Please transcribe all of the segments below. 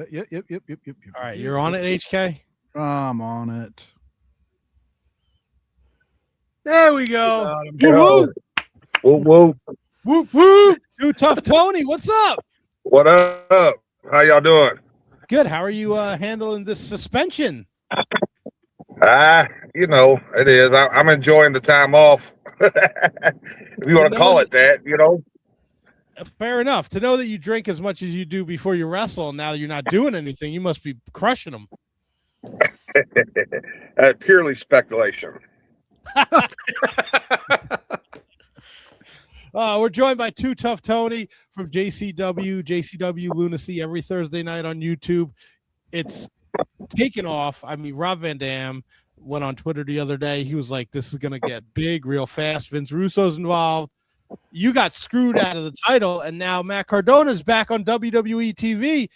Yep. All right, you're on it, HK? I'm on it. There we go. Whoop, whoop. Whoop, whoop. Dude, Tuff Tony, what's up? What up? How y'all doing? Good. How are you handling this suspension? You know, it is. I'm enjoying the time off. If you want to call it that, you know. Fair enough. To know that you drink as much as you do before you wrestle, and now you're not doing anything, you must be crushing them. Purely speculation. We're joined by two Tuff Tony from JCW Lunacy every Thursday night on YouTube. It's taken off. I mean, Rob Van Dam went on Twitter the other day. He was like, this is going to get big real fast. Vince Russo's involved. You got screwed out of the title, and now Matt Cardona's back on WWE TV.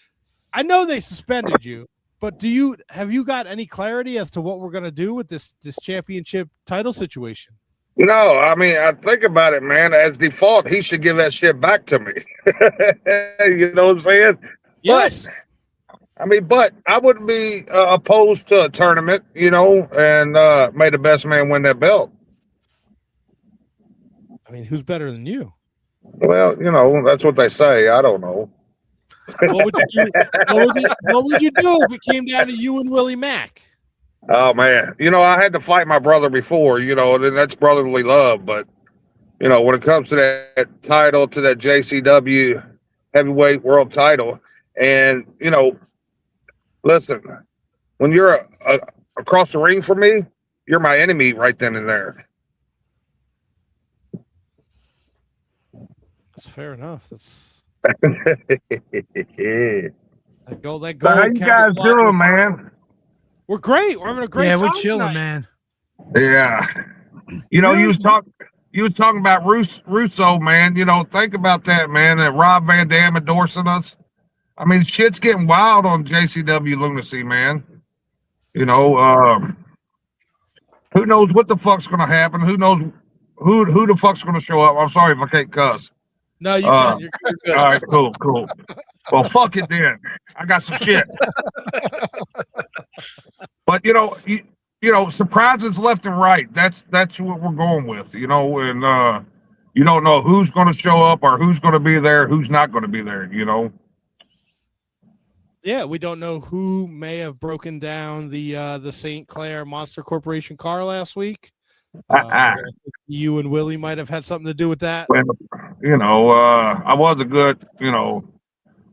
I know they suspended you, but have you got any clarity as to what we're going to do with this championship title situation? No, I mean, I think about it, man. As default, he should give that shit back to me. You know what I'm saying? Yes. But I wouldn't be opposed to a tournament, you know, and may the best man win that belt. I mean, who's better than you? Well, you know, that's what they say. I don't know. What would you do? What would you do if it came down to you and Willie Mack? Oh man, you know, I had to fight my brother before, you know, and that's brotherly love. But you know, when it comes to that title, to that JCW heavyweight world title, and you know, listen, when you're across the ring from me, you're my enemy right then and there. That's fair enough. That's Yeah. that goal. So how you guys doing, man? We're great. We're having a great time. Yeah, we're chilling, tonight. man. Yeah. You know, you was talking about Russo, man. You know, think about that, man. That Rob Van Dam endorsing us. I mean, shit's getting wild on JCW Lunacy, man. You know, who knows what the fuck's gonna happen? Who knows who the fuck's gonna show up? I'm sorry if I can't cuss. No, you can. You're good. All right, cool. Well, fuck it then. I got some shit. But you know, surprises left and right. That's what we're going with. You know, and you don't know who's going to show up or who's going to be there, who's not going to be there. You know. Yeah, we don't know who may have broken down the St. Clair Monster Corporation car last week. You and Willie might have had something to do with that. Well, you know, I was a good, you know,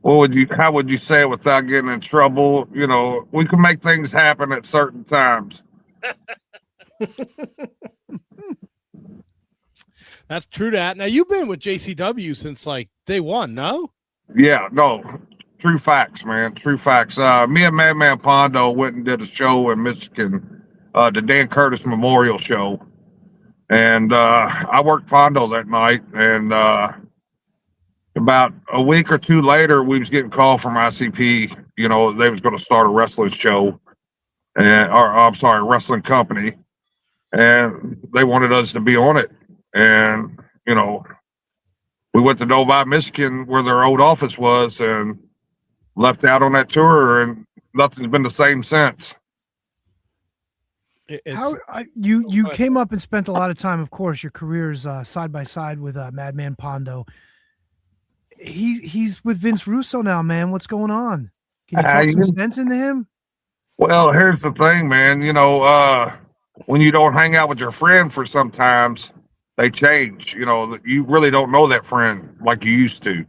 how would you say it without getting in trouble? You know, we can make things happen at certain times. That's true. That now you've been with JCW since like day one, no? Yeah, no, true facts, man. True facts. Me and Madman Pondo went and did a show in Michigan, the Dan Curtis Memorial Show. And I worked Pondo that night, and about a week or two later, we was getting called from ICP. You know, they was going to start a wrestling show, a wrestling company, and they wanted us to be on it. And you know, we went to Novi, Michigan, where their old office was, and left out on that tour, and nothing's been the same since. You came up and spent a lot of time, of course, your careers side by side with Madman Pondo. He's with Vince Russo now, man. What's going on? Can you talk some sense into him? Well, here's the thing, man. You know, when you don't hang out with your friend for sometimes, they change. You know, you really don't know that friend like you used to.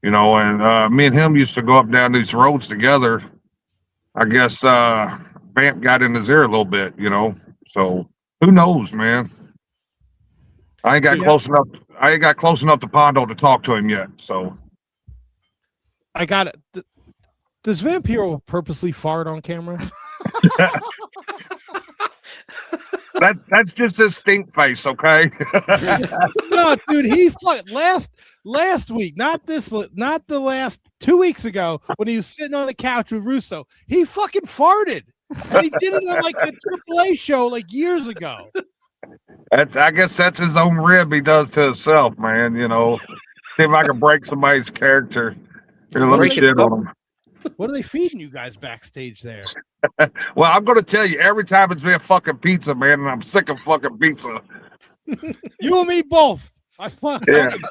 You know, and me and him used to go up and down these roads together. I guess Vamp got in his ear a little bit, you know. So who knows, man? I ain't got close enough. I ain't got close enough to Pondo to talk to him yet. So I got it. Does Vampiro purposely fart on camera? that's just his stink face, okay? No, dude, he last week, not the last 2 weeks ago, when he was sitting on the couch with Russo, he fucking farted, and he did it on like a AAA show like years ago. I guess that's his own rib he does to himself, man. You know, see if I can break somebody's character. Here, let me shit on him. What are they feeding you guys backstage there? Well, I'm going to tell you, every time it's been fucking pizza, man, and I'm sick of fucking pizza. You and me both. I'm done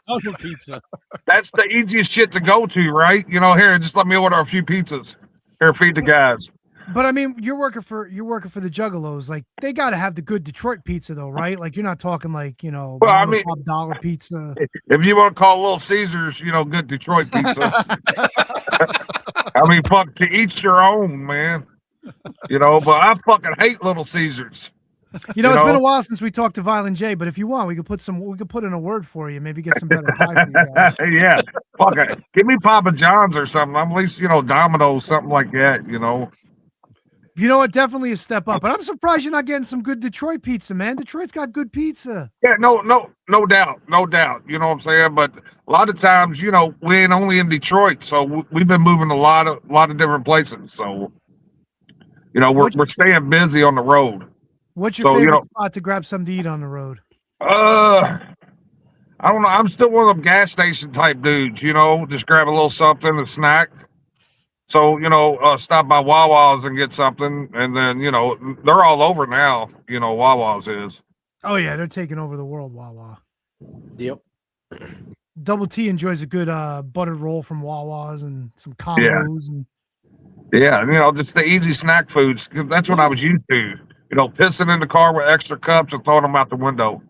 with pizza. That's the easiest shit to go to, right? Here, just let me order a few pizzas. Here, feed the guys. But I mean, you're working for the Juggalos. Like, they got to have the good Detroit pizza, though, right? Like, you're not talking like Well, I mean, dollar pizza. If you want to call Little Caesars, good Detroit pizza. I mean, fuck, to each your own, man. But I fucking hate Little Caesars. It's been a while since we talked to Violent J, but if you want, we could put in a word for you. Maybe get some better pie for you guys. Yeah, fuck it. Give me Papa John's or something. I'm at least Domino's, something like that. You know what? Definitely a step up. But I'm surprised you're not getting some good Detroit pizza, man. Detroit's got good pizza. Yeah, no doubt. You know what I'm saying? But a lot of times, we ain't only in Detroit, so we've been moving a lot of different places. So, we're staying busy on the road. What's your favorite spot to grab something to eat on the road? I don't know. I'm still one of them gas station type dudes, just grab a little something, a snack. So, stop by Wawa's and get something. And then, they're all over now, Wawa's is. Oh, yeah. They're taking over the world, Wawa. Yep. Double T enjoys a good buttered roll from Wawa's and some combos. Yeah, just the easy snack foods. That's what I was used to. Pissing in the car with extra cups and throwing them out the window.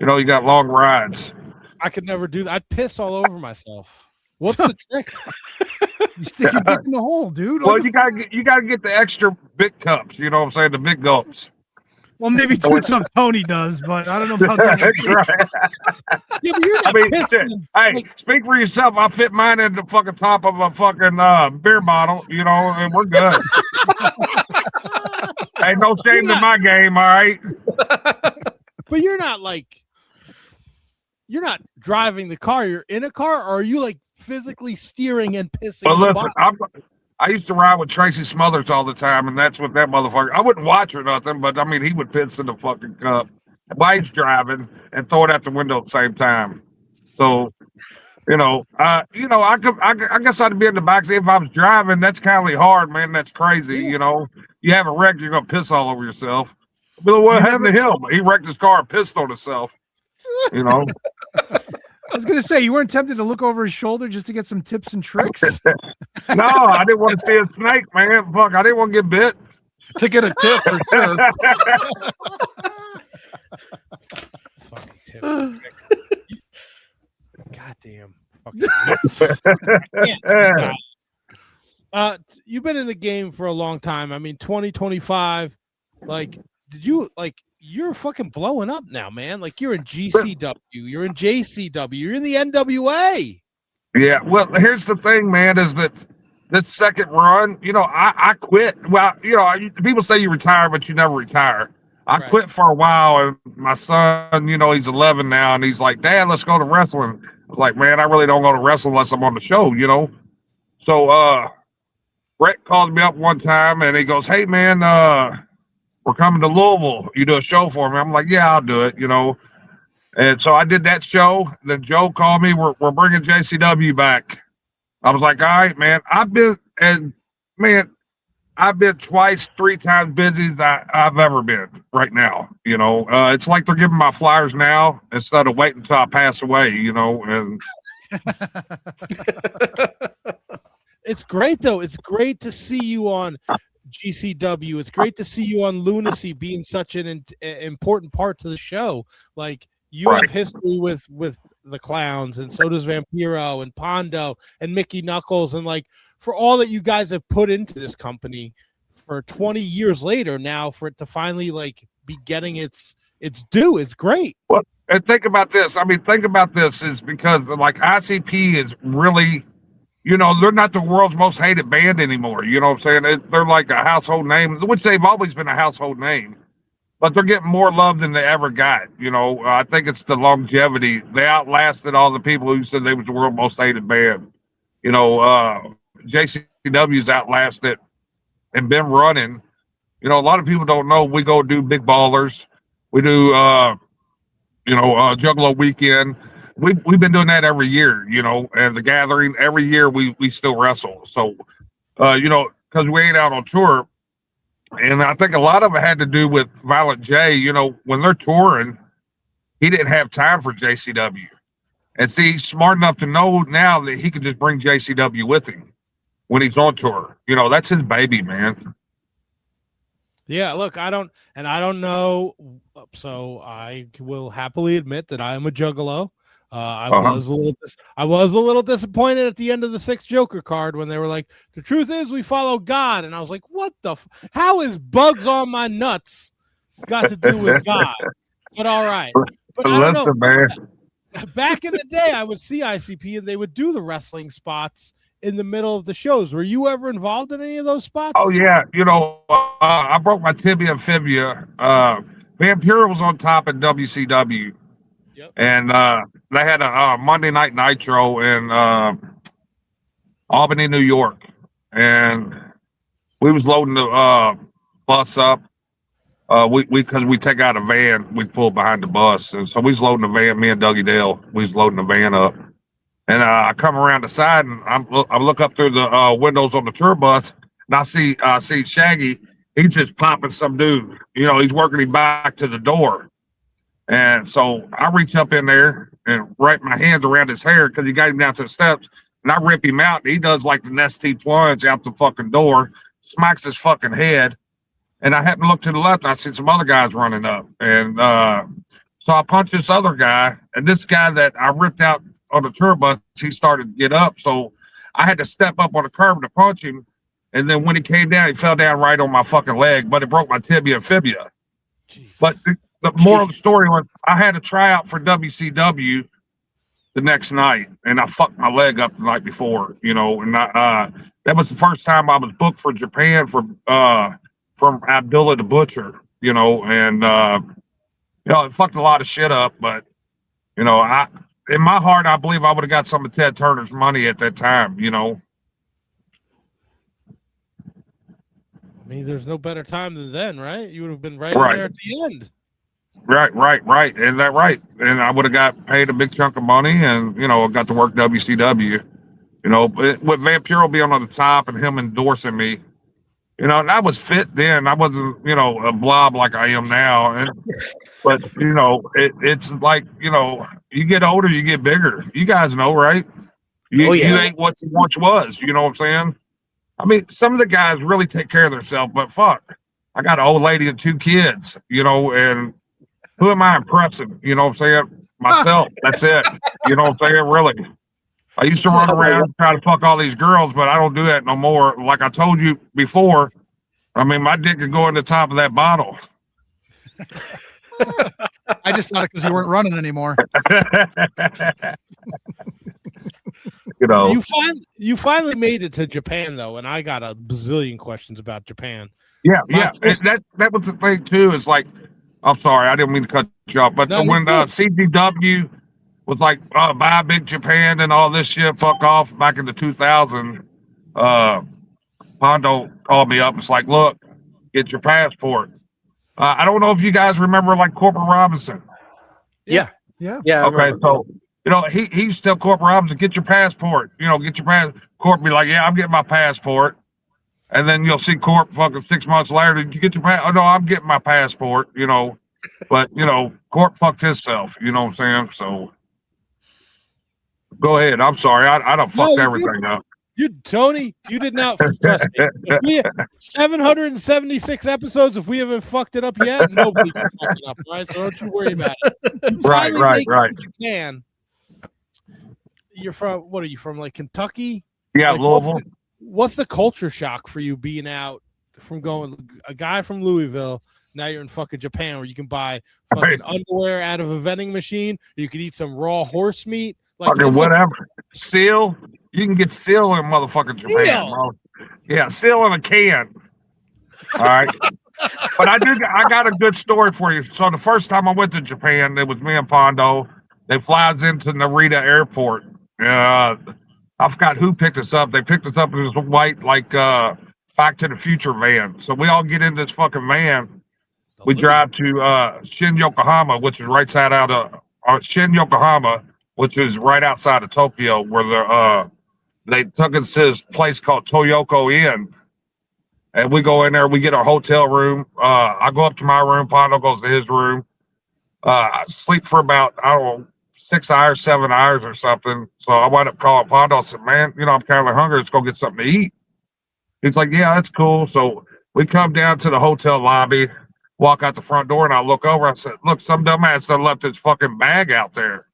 You got long rides. I could never do that. I'd piss all over myself. What's the trick? You stick your dick in the hole, dude. Well, you gotta get the extra big cups. You know what I'm saying? The big gulps. Well, maybe Tuff Tony does, but I don't know about that. Yeah, but you're hey, speak for yourself. I fit mine in the fucking top of a fucking beer bottle, and we're good. Ain't no shame in my game, all right? But you're not driving the car. You're in a car, or are you physically steering and pissing? Well, listen, I used to ride with Tracy Smothers all the time, and that's what that motherfucker. I wouldn't watch or nothing, but I mean, he would piss in the fucking cup. White's driving and throw it out the window at the same time. So, I guess I'd be in the back seat if I was driving. That's kind of hard, man. That's crazy. You have a wreck, you're gonna piss all over yourself. But what happened to him? He wrecked his car and pissed on himself. I was gonna say, you weren't tempted to look over his shoulder just to get some tips and tricks? No, I didn't want to see a snake, man. Fuck, I didn't want to get bit. To get a tip for sure. Fucking tips and tricks. Goddamn. You've been in the game for a long time. I mean, 2025. You're fucking blowing up now, man. You're in GCW, you're in JCW, you're in the NWA. Yeah, well, here's the thing, man, is that this second run, I quit. Well, people say you retire, but you never retire. I quit for a while, and my son, he's 11 now, and he's like, Dad, let's go to wrestling. I was like, man, I really don't go to wrestling unless I'm on the show, So, Brett called me up one time, and he goes, hey, man, we're coming to Louisville. You do a show for me. I'm like, yeah, I'll do it, And so I did that show. Then Joe called me. We're bringing JCW back. I was like, all right, man. I've been twice, 3 times busy as I've ever been right now. It's like they're giving my flyers now instead of waiting until I pass away, and it's great though. It's great to see you on GCW. It's great to see you on Lunacy being such an important part to the show. You have history with the Clowns, and so does Vampiro and Pondo and Mickey Knuckles, and for all that you guys have put into this company for 20 years later now, for it to finally be getting its due, it's great. Well, and think about this. Is because ICP is really, they're not the world's most hated band anymore. You know what I'm saying? They're like a household name, which they've always been a household name, but they're getting more love than they ever got. I think it's the longevity. They outlasted all the people who said they was the world's most hated band. JCW's outlasted and been running. A lot of people don't know we go do Big Ballers. We do, Juggalo Weekend. We've been doing that every year, and the Gathering every year we still wrestle. So because we ain't out on tour. And I think a lot of it had to do with Violent J. When they're touring, he didn't have time for JCW. And see, he's smart enough to know now that he can just bring JCW with him when he's on tour. That's his baby, man. Yeah, look, I don't know. So I will happily admit that I am a juggalo. I was a little disappointed at the end of the 6th Joker card when they were like, the truth is we follow God. And I was like, what the, how is bugs on my nuts got to do with God? But all right. But I don't know. Man. Back in the day, I would see ICP and they would do the wrestling spots in the middle of the shows. Were you ever involved in any of those spots? Oh, yeah. I broke my tibia and fibia. Vampiro was on top at WCW. Yep. And they had a Monday Night Nitro in Albany, New York. And we was loading the bus up. Because we take out a van, we pull behind the bus. And so we was loading the van, me and Dougie Dale, we was loading the van up. And I come around the side and I look up through the windows on the tour bus and I see Shaggy. He's just popping some dude. He's working him back to the door. And so I reach up in there and wrap my hands around his hair because he got him down to the steps. And I rip him out. And he does like the Nesty plunge out the fucking door, smacks his fucking head. And I happened to look to the left. And I see some other guys running up. And so I punched this other guy. And this guy that I ripped out on the tour bus, he started to get up. So I had to step up on the curb to punch him. And then when he came down, he fell down right on my fucking leg. But it broke my tibia and fibia. Jesus. But the moral of the story was I had a tryout for WCW the next night, and I fucked my leg up the night before, and that was the first time I was booked for Japan from Abdullah the Butcher, and it fucked a lot of shit up, but in my heart, I believe I would have got some of Ted Turner's money at that time, I mean, there's no better time than then, right? You would have been right in there at the end. Right. And And I would have got paid a big chunk of money and, got to work WCW, but with Vampiro being on the top and him endorsing me, and I was fit then. I wasn't, a blob like I am now. But it's like, you get older, you get bigger. You guys know, right? You ain't what you once was. You know what I'm saying? I mean, some of the guys really take care of themselves, but fuck, I got an old lady and 2 kids, and who am I impressing? You know what I'm saying? Myself. That's it. You know what I'm saying? Really. I used to run around and try to fuck all these girls, but I don't do that no more. Like I told you before, I mean, my dick could go in the top of that bottle. I just thought it because you weren't running anymore. You finally made it to Japan, though, and I got a bazillion questions about Japan. Yeah. That was the thing, too. It's like, I'm sorry, I didn't mean to cut you off, but when CGW was like, buy Big Japan and all this shit, fuck off, back in the 2000, Pondo called me up and it's like, look, get your passport. I don't know if you guys remember like Corporal Robinson. Yeah. Okay, so, he's still Corporal Robinson, get your passport, get your passport. Corp be like, yeah, I'm getting my passport. And then you'll see Corp fucking 6 months later. Did you get your passport? Oh, no, I'm getting my passport, But, Corp fucked himself, you know what I'm saying? So, go ahead. I'm sorry. I done fucked everything up. Tony, you did not. Trust me. 776 episodes, if we haven't fucked it up yet, nobody can fuck it up, right? So don't you worry about it. Right. Japan. You're from, what are you from, like Kentucky? Yeah, like, Louisville. What's the culture shock for you being out from going a guy from Louisville? Now you're in fucking Japan where you can buy fucking underwear out of a vending machine. Or you could eat some raw horse meat. Like whatever. Seal. You can get seal in motherfucking Japan, bro. Yeah, seal in a can. All right. But I got a good story for you. So the first time I went to Japan, it was me and Pondo. They fly us into Narita Airport. I forgot who picked us up. They picked us up in this white, like, Back to the Future van. So we all get in this fucking van. We drive to Shin, Yokohama, which is right side out of Shin, Yokohama, which is right outside of Tokyo, where they took us to this place called Toyoko Inn. And we go in there, we get our hotel room. I go up to my room, Pondo goes to his room. I sleep for about, I don't know, 6 hours, 7 hours or something. So I wound up calling Pondo. I said, man, I'm kind of hungry. Let's go get something to eat. He's like, yeah, that's cool. So we come down to the hotel lobby, walk out the front door, and I look over. I said, look, some dumbass done left his fucking bag out there.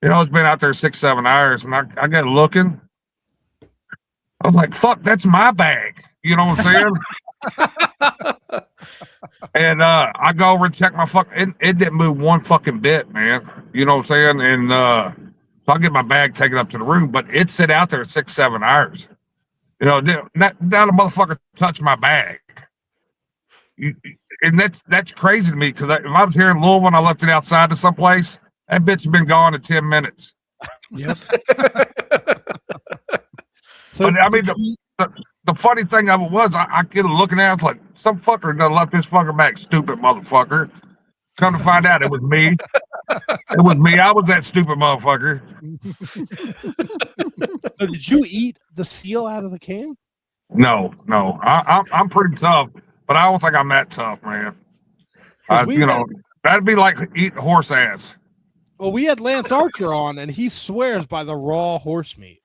It's been out there 6, 7 hours. And I got looking. I was like, fuck, that's my bag. You know what I'm saying? And I go over and check my it didn't move one fucking bit, man. You know what I'm saying? And so I get my bag taken up to the room, but it sit out there 6, 7 hours. Not a motherfucker touched my bag. And that's crazy to me, because if I was here in Louisville and I left it outside to someplace, that bitch has been gone in 10 minutes. Yep. So I mean, the funny thing of it was, I get looking at it, it's like, some fucker done left this fucker back, stupid motherfucker. Come to find out, it was me. It was me. I was that stupid motherfucker. So did you eat the seal out of the can? No. I'm pretty tough, but I don't think I'm that tough, man. That'd be like eating horse ass. Well, we had Lance Archer on, and he swears by the raw horse meat.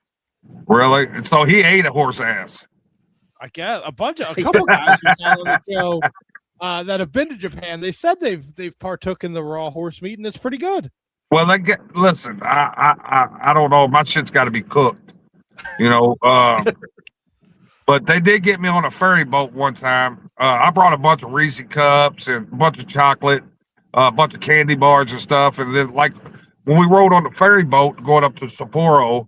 Really? And so he ate a horse ass. I guess a couple guys who's on the show that have been to Japan, they said they've partook in the raw horse meat, and it's pretty good. Well, listen. I don't know. My shit's got to be cooked, But they did get me on a ferry boat one time. I brought a bunch of Reese cups and a bunch of chocolate, a bunch of candy bars and stuff. And then, like, when we rode on the ferry boat going up to Sapporo,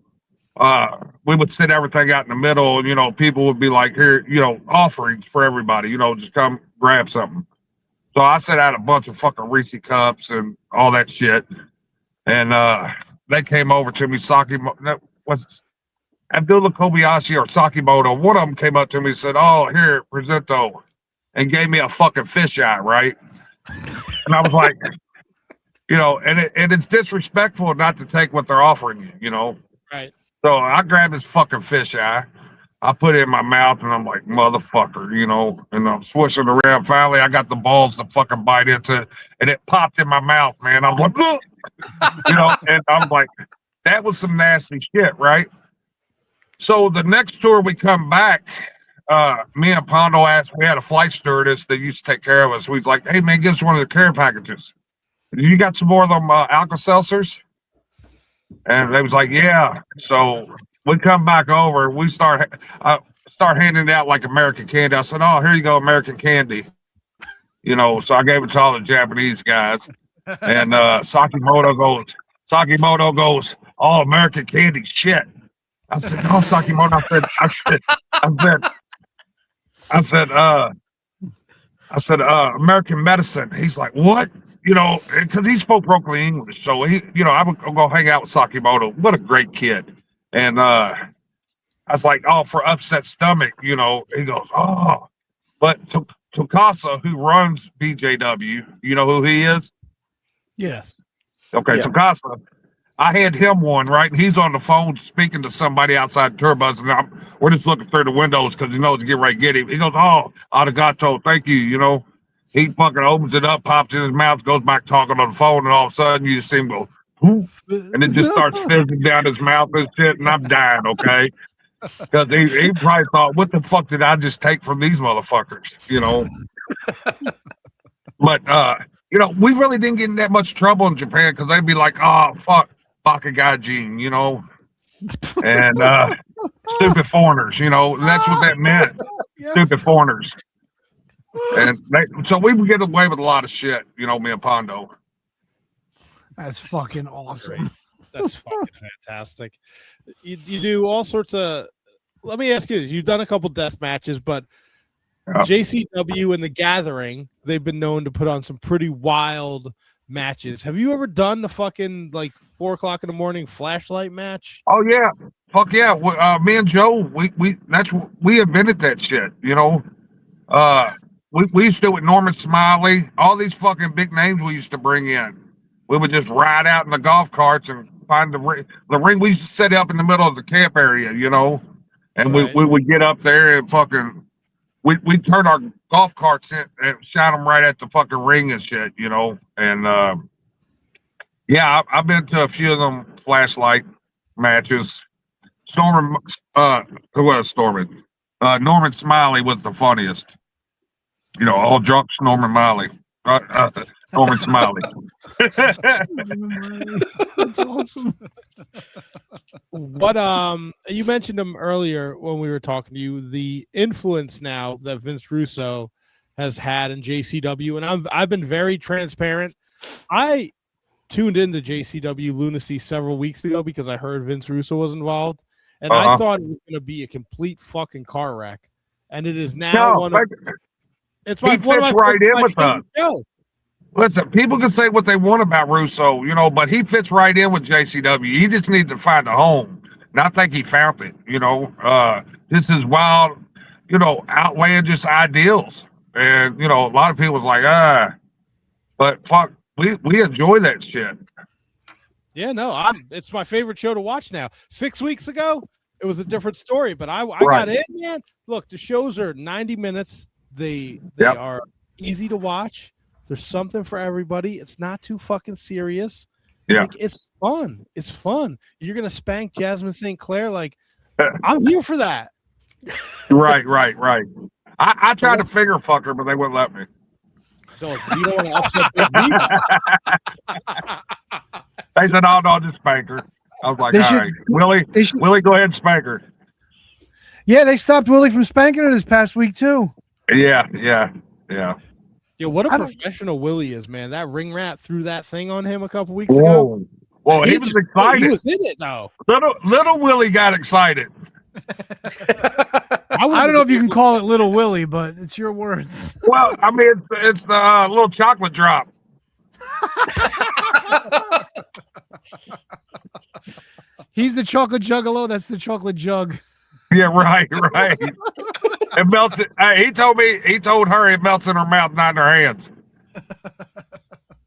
we would sit everything out in the middle, and people would be like, here, offerings for everybody, just come grab something. So I set out a bunch of fucking Reese cups and all that shit, and they came over to me. Abdullah Kobayashi or Sakimoto, one of them came up to me and said, oh, here, presento, and gave me a fucking fisheye, right? And I was like, and it's disrespectful not to take what they're offering you, Right. So I grabbed this fucking fisheye. I put it in my mouth, and I'm like, motherfucker, and I'm swishing around. Finally, I got the balls to fucking bite into it, and it popped in my mouth, man. I'm like, and I'm like, that was some nasty shit, right? So the next tour we come back, me and Pondo we had a flight stewardess that used to take care of us. We was like, hey, man, give us one of the care packages. You got some more of them Alka-Seltzers? And they was like, yeah. So we come back over. We start handing out like American candy. I said, oh, here you go, American candy. So I gave it to all the Japanese guys. And Sakimoto goes, oh, American candy, shit. I said, no, Sakimoto. I said, American medicine. He's like, what? Because he spoke broken English. So I would go hang out with Sakimoto. What a great kid. And I was like, oh, for upset stomach, He goes, oh. But Tukasa, who runs BJW, you know who he is? Yes. Okay, yeah. Tukasa. I had him one, right? And he's on the phone speaking to somebody outside Turbus, and we're just looking through the windows because he knows to get ready to get him. He goes, oh, arigato, thank you, He fucking opens it up, pops it in his mouth, goes back talking on the phone, and all of a sudden you just see him go, whoo, and it just starts fizzing down his mouth and shit, and I'm dying, okay? Because he probably thought, what the fuck did I just take from these motherfuckers, But, we really didn't get in that much trouble in Japan because they'd be like, oh, fuck. Bakagajin, and stupid foreigners, that's what that meant. Yeah. Stupid foreigners. And so we would get away with a lot of shit, me and Pondo. That's fucking awesome. That's fucking fantastic. You do all sorts of, let me ask you this. You've done a couple death matches, but JCW and The Gathering, they've been known to put on some pretty wild matches. Have you ever done the fucking 4:00 in the morning flashlight match? Oh yeah, fuck yeah. Me and Joe, we invented that shit. We used to do it with Norman Smiley, all these fucking big names we used to bring in. We would just ride out in the golf carts and find the ring. The ring we used to set up in the middle of the camp area, and Right. we would get up there and fucking we turn our golf carts in and shine them right at the fucking ring and shit, and yeah, I've been to a few of them flashlight matches. Norman Smiley was the funniest. All drunk Norman Smiley. Norman Smiley. That's awesome. What you mentioned him earlier when we were talking to you, the influence now that Vince Russo has had in JCW, and I've been very transparent. I tuned into JCW Lunacy several weeks ago because I heard Vince Russo was involved, and I thought it was going to be a complete fucking car wreck, and it is now he fits right in with us. Listen, people can say what they want about Russo, but he fits right in with JCW. He just needs to find a home. And I think he found it, This is wild, outlandish ideals. And, a lot of people was like, but fuck, we enjoy that shit. Yeah, no, it's my favorite show to watch now. 6 weeks ago, it was a different story, but I got in, man. Look, the shows are 90 minutes. They are easy to watch. There's something for everybody. It's not too fucking serious. Yeah. Like, it's fun. It's fun. You're going to spank Jasmine St. Clair. Like, I'm here for that. Right. I tried to finger fuck her, but they wouldn't let me. You don't want to upset Big B. They said, no, just spank her. I was like, all right. Willie, go ahead and spank her. Yeah, they stopped Willie from spanking her this past week, too. Yeah. Yo, what a professional Willie is, man. That ring rat threw that thing on him a couple weeks ago. Well, he was excited. He was in it, though. Little Willie got excited. I don't know if you can call it Little Willie, but it's your words. Well, I mean, it's the little chocolate drop. He's the chocolate juggalo. That's the chocolate jug. Yeah, right. It melts it. He told her it melts in her mouth, not in her hands.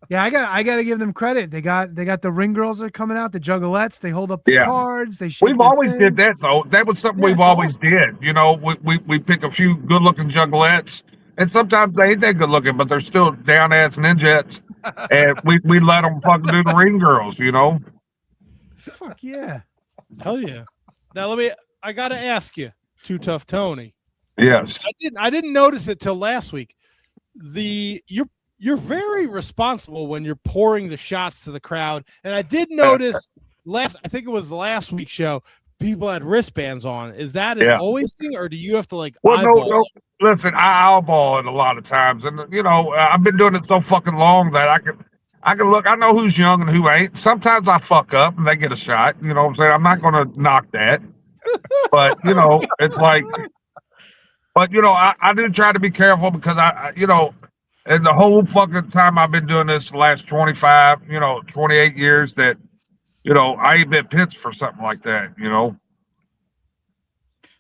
Yeah, I got to give them credit. They got the ring girls that are coming out, the juggalettes. They hold up the cards. We've always did that though. That was something we've always did. We pick a few good looking juggalettes, and sometimes they ain't that good looking, but they're still down ass ninjets, and we let them fucking do the ring girls. Fuck yeah, hell yeah. Now I got to ask you, Too Tough Tony. Yes, I didn't notice it till last week. You're very responsible when you're pouring the shots to the crowd. And I did notice I think it was last week's show, people had wristbands on. Is that an always thing, or do you have to no. Listen, I eyeball it a lot of times. And I've been doing it so fucking long that I can look, I know who's young and who ain't. Sometimes I fuck up and they get a shot. You know what I'm saying? I'm not gonna knock that. But it's like, but I do try to be careful because and the whole fucking time I've been doing this the last 25, 28 years that, I ain't been pinched for something like that, Yeah,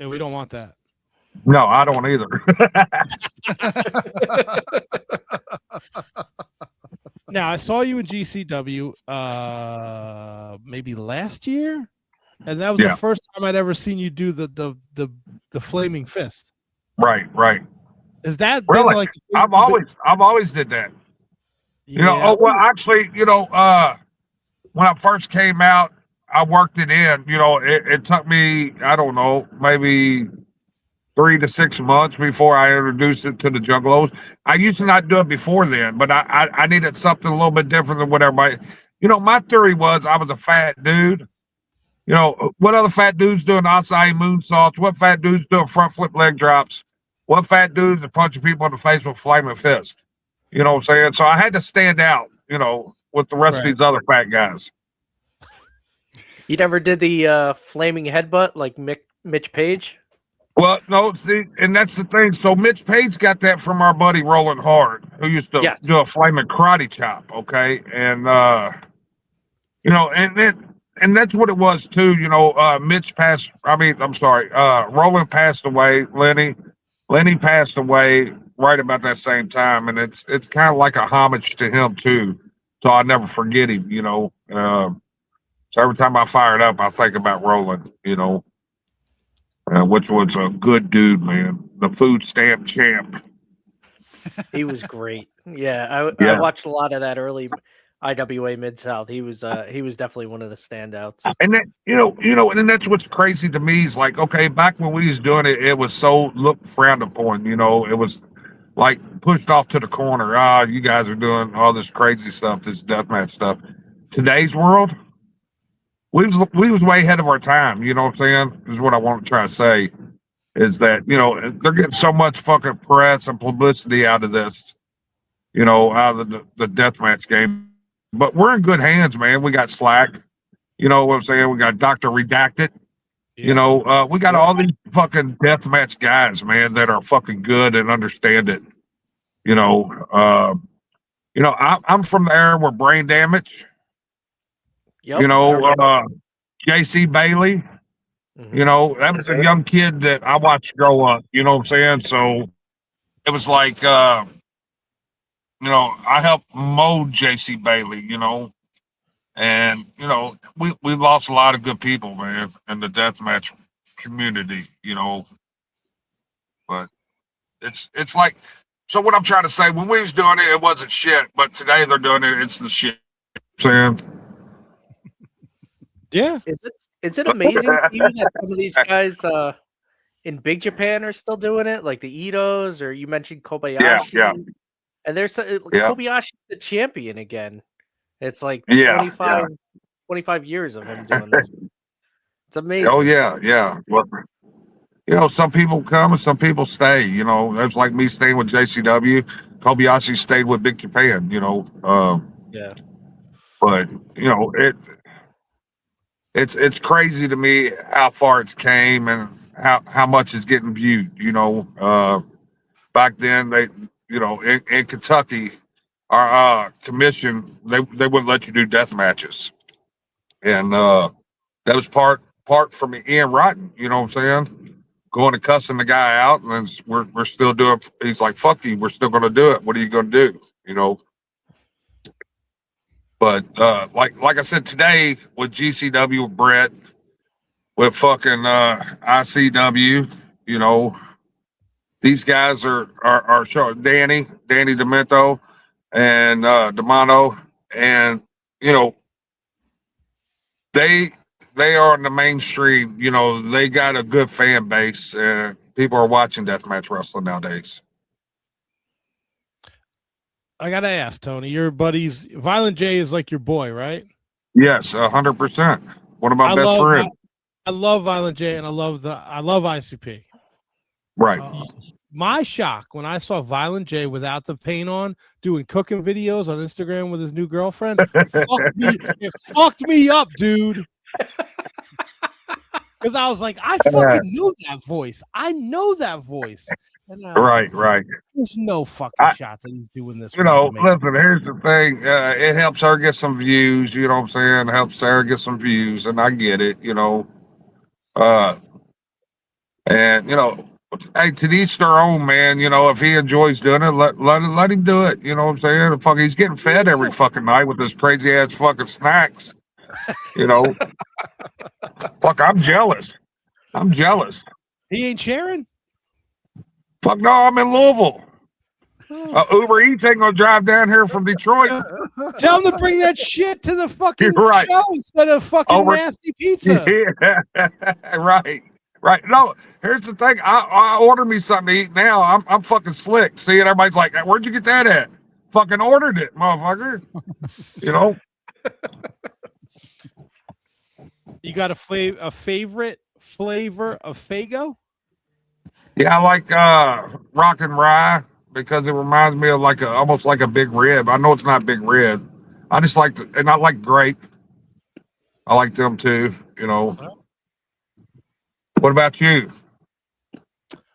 we don't want that. No, I don't either. Now, I saw you in GCW maybe last year, and that was the first time I'd ever seen you do the flaming fist. Right. Is that really? Like I've always did that. Yeah. Actually, when I first came out, I worked it in. It took me, I don't know, maybe 3 to 6 months before I introduced it to the Juggalos. I used to not do it before then, but I needed something a little bit different than what everybody. My theory was I was a fat dude. What other fat dudes doing acai moonsaults? What fat dudes doing front flip leg drops? What fat dudes are punching people in the face with flaming fist? You know what I'm saying? So I had to stand out, with the rest of these other fat guys. You never did the flaming headbutt like Mitch Page? Well, no, see, and that's the thing. So Mitch Page got that from our buddy Roland Hart, who used to do a flaming karate chop, okay? And, and that's what it was too. Roland passed away, Lenny passed away right about that same time, and it's kind of like a homage to him too. So I never forget him, So So every time I fire it up, I think about Roland, which was a good dude, man. The food stamp champ. He was great. Yeah, I Yeah. watched a lot of that early IWA Mid South. He was definitely one of the standouts. And then, and that's what's crazy to me is like, okay, back when we was doing it, it was so frowned upon, it was like pushed off to the corner. You guys are doing all this crazy stuff, this deathmatch stuff. Today's world, we was way ahead of our time, you know what I'm saying? Is what I want to try to say. Is that, they're getting so much fucking press and publicity out of this, out of the deathmatch game. But we're in good hands, man. We got Slack, you know what I'm saying? We got Dr. Redacted. We got all these fucking deathmatch guys, man, that are fucking good and understand it. I'm from the era where Brain Damage, Yep. JC Bailey, that was a young kid that I watched grow up, you know what I'm saying? So it was like, I helped mold JC Bailey, and, we lost a lot of good people, man, in the deathmatch community, but it's like, so what I'm trying to say, when we was doing it, it wasn't shit, but today they're doing it, it's the shit. Sam. Yeah. Is it amazing to you that some of these guys in Big Japan are still doing it, like the Itos, or you mentioned Kobayashi? Yeah. And there's Kobayashi the champion again. It's like 25 years of him doing this. It's amazing. Oh yeah. Well, some people come and some people stay. That's like me staying with JCW. Kobayashi stayed with Big Japan. Yeah. But it's crazy to me how far it's came and how much it's getting viewed. Back then they, in Kentucky, our commission they wouldn't let you do death matches, and that was part from Ian Rotten. You know what I'm saying? Going and cussing the guy out, and then we're still doing. He's like, "Fuck you, we're still going to do it. What are you going to do?" But like I said today with GCW with Brett, with fucking ICW, these guys are showing Danny Demento and Demano, and they are in the mainstream. They got a good fan base, and people are watching deathmatch wrestling nowadays. I gotta ask, Tony, your buddies, Violent J is like your boy, right? Yes, 100%. One of my best friends. I love Violent J, and I love ICP. Right. My shock when I saw Violent J without the paint on doing cooking videos on Instagram with his new girlfriend, it fucked me up, dude. Because I was like, I fucking know that voice. I know that voice. And, right. There's no fucking shot that he's doing this. Listen, here's the thing. It helps her get some views. You know what I'm saying? It helps Sarah get some views, and I get it. And hey, to each their own, man. If he enjoys doing it, let him do it. You know what I'm saying? He's getting fed every fucking night with this crazy ass fucking snacks. Fuck, I'm jealous. He ain't sharing. Fuck no, I'm in Louisville. Uber Eats ain't gonna drive down here from Detroit. Tell him to bring that shit to the fucking show instead of fucking nasty pizza. Yeah. Right. No, here's the thing. I order me something to eat now. I'm fucking slick. See, and everybody's like, "Where'd you get that at?" Fucking ordered it, motherfucker. You got a favorite flavor of Faygo? Yeah, I like rock and rye because it reminds me of almost like a big rib. I know it's not big rib. I just like and I like grape. I like them too. What about you?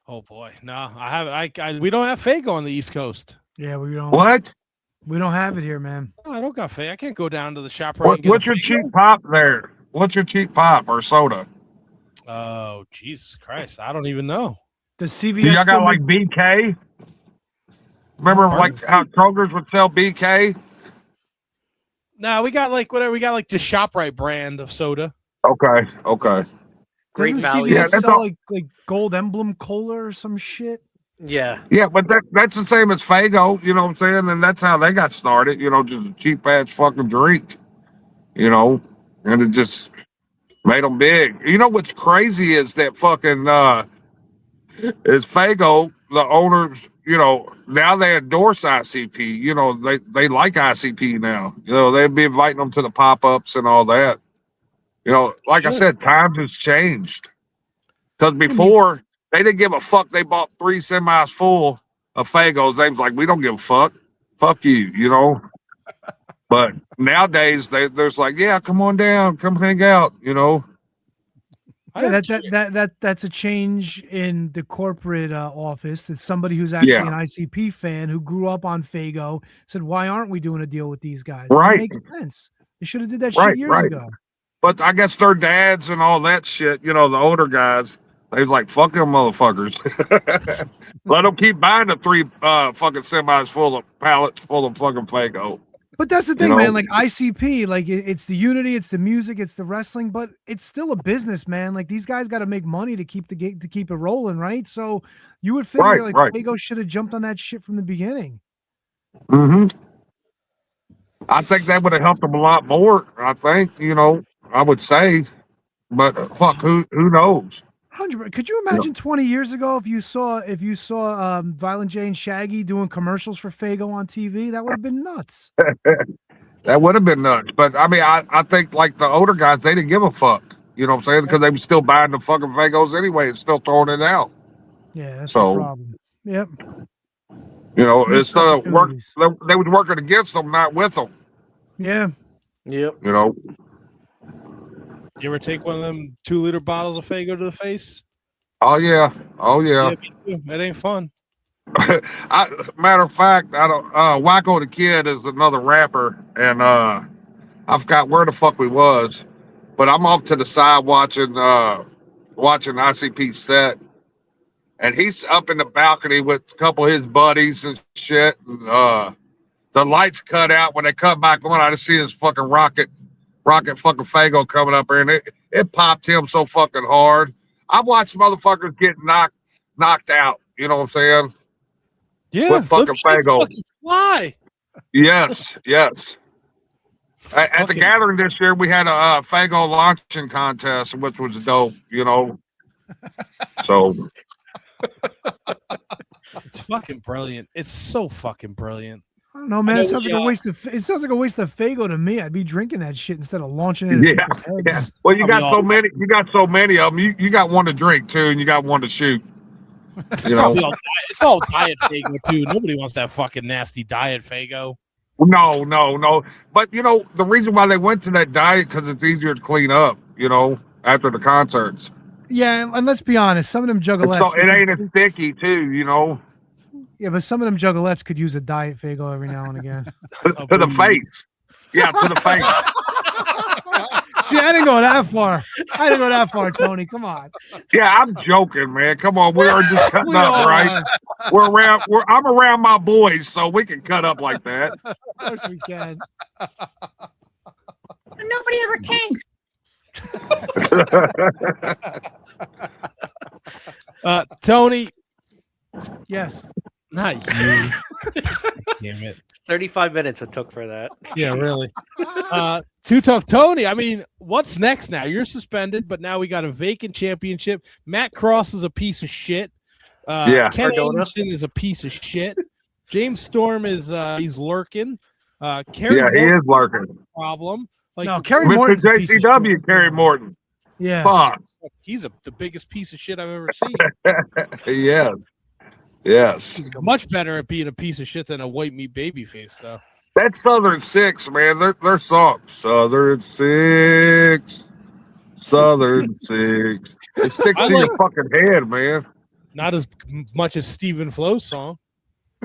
Oh boy, no, I haven't. We don't have Faygo on the East Coast. Yeah, we don't. What? We don't have it here, man. No, I don't got Faygo. I can't go down to the shop right. What's your cheap pop there? What's your cheap pop or soda? Oh, Jesus Christ. I don't even know. The CVS. Do y'all got like BK? Remember like how Kroger's would sell BK? No, we got like whatever. We got like the ShopRite brand of soda. Okay. Great Doesn't value. CVS Yeah, sell like Gold Emblem Cola or some shit? Yeah. Yeah, but that's the same as Fago, you know what I'm saying? And that's how they got started, just a cheap ass fucking drink, and it just made them big. You know what's crazy is that fucking is Fago, the owners, now they endorse ICP. They like ICP now. They'd be inviting them to the pop-ups and all that. Like I said, times has changed. Because before, they didn't give a fuck. They bought 3 semis full of Fagos. They was like, we don't give a fuck. Fuck you, But nowadays, there's like, yeah, come on down. Come hang out, Yeah, that's a change in the corporate office. It's somebody who's actually an ICP fan who grew up on Fago said, "Why aren't we doing a deal with these guys?" Right, it makes sense. They should have did that shit years ago. But I guess their dads and all that shit, the older guys, they was like, "Fuck them motherfuckers." Let them keep buying the 3 fucking semis full of pallets full of fucking Fago. But that's the thing, man. Like ICP, like it's the unity, it's the music, it's the wrestling, but it's still a business, man. Like these guys got to make money to keep to keep it rolling, right? So you would figure like Fago should have jumped on that shit from the beginning. Mm-hmm. I think that would have helped them a lot more. I think, I would say, but fuck, who knows? 100%. Could you imagine 20 years ago if you saw Violent J and Shaggy doing commercials for Fago on TV? That would have been nuts. That would have been nuts. But I mean, I think like the older guys, they didn't give a fuck. You know what I'm saying? Because they were still buying the fucking Fagos anyway and still throwing it out. Yeah, that's the problem. Yep. It's work. They was working against them, not with them. Yeah. Yep. You ever take one of them 2-liter bottles of Fago to the face? Oh yeah. That ain't fun. Matter of fact, I don't. Wacko the Kid is another rapper, and I forgot where the fuck we was, but I'm off to the side watching ICP set, and he's up in the balcony with a couple of his buddies and shit. And, the lights cut out when they cut back on. I just see this fucking rocket fucking Fago coming up here, and it popped him so fucking hard. I've watched motherfuckers get knocked out. You know what I'm saying? Yeah, with fucking Fago. Fly. Yes. At the gathering this year, we had a Fago launching contest, which was dope. So it's fucking brilliant. It's so fucking brilliant. I don't know, man. It sounds like a waste of. It sounds like a waste of Fago to me. I'd be drinking that shit instead of launching it. Yeah. Well, you got so many. You got so many of them. You got one to drink too, and you got one to shoot. It's all diet Fago too. Nobody wants that fucking nasty diet Fago. No. But the reason why they went to that diet because it's easier to clean up. After the concerts. Yeah, and let's be honest, some of them juggalettes. So it ain't as sticky too. Yeah, but some of them juggalettes could use a diet Fago every now and again. to the face. Yeah, to the face. See, I didn't go that far. Tony. Come on. Yeah, I'm joking, man. Come on, we are just cutting up, right? I'm around my boys, so we can cut up like that. Of course we can. Nobody ever came. Tony. Yes. Not you. Damn it. 35 minutes it took for that. Yeah, really. Too Tough Tony. I mean, what's next now? You're suspended, but now we got a vacant championship. Matt Cross is a piece of shit. Ken Anderson is a piece of shit. James Storm is he's lurking. Kerry he is lurking. Problem. Kerry Morton. Mr. JCW, Kerry Morton. Yeah. Fuck. He's the biggest piece of shit I've ever seen. Yes. He's much better at being a piece of shit than a white meat babyface, though. That Southern Six, man, they're soft. Southern Six. It sticks to your fucking head, man. Not as much as Stephen Flo's song.